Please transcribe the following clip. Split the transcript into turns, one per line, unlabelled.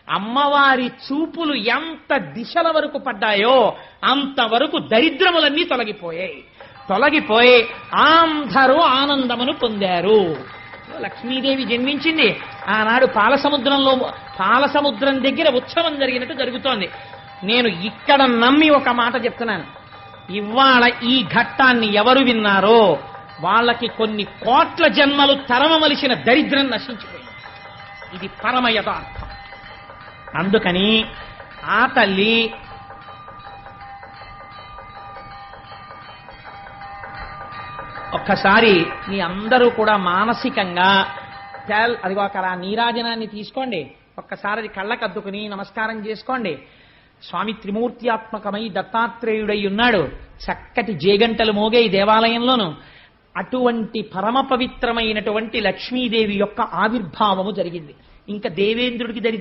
అమ్మవారి చూపులు ఎంత దిశల వరకు పడ్డాయో అంతవరకు దరిద్రములన్నీ తొలగిపోయి అందరూ ఆనందమును పొందారు. లక్ష్మీదేవి జన్మించింది ఆనాడు పాలసముద్రం దగ్గర ఉత్సవం జరిగినట్టు జరుగుతోంది. నేను ఇక్కడ నమ్మి ఒక మాట చెప్తున్నాను, ఇవాళ ఈ ఘట్టాన్ని ఎవరు విన్నారో వాళ్ళకి కొన్ని కోట్ల జన్మలు తరమవలసిన దరిద్రం నశించిపోయింది. ఇది పరమ యథార్థం. అందుకని ఆ తల్లి ఒక్కసారి మీ అందరూ కూడా మానసికంగా అదిగో అక్కడ ఆ నీరాజనాన్ని తీసుకోండి, ఒక్కసారి అది కళ్ళకద్దుకుని నమస్కారం చేసుకోండి. స్వామి త్రిమూర్త్యాత్మకమై దత్తాత్రేయుడై ఉన్నాడు. చక్కటి జేగంటలు మోగే ఈ దేవాలయంలోను అటువంటి పరమ పవిత్రమైనటువంటి లక్ష్మీదేవి యొక్క ఆవిర్భావము జరిగింది. ఇంకా దేవేంద్రుడికి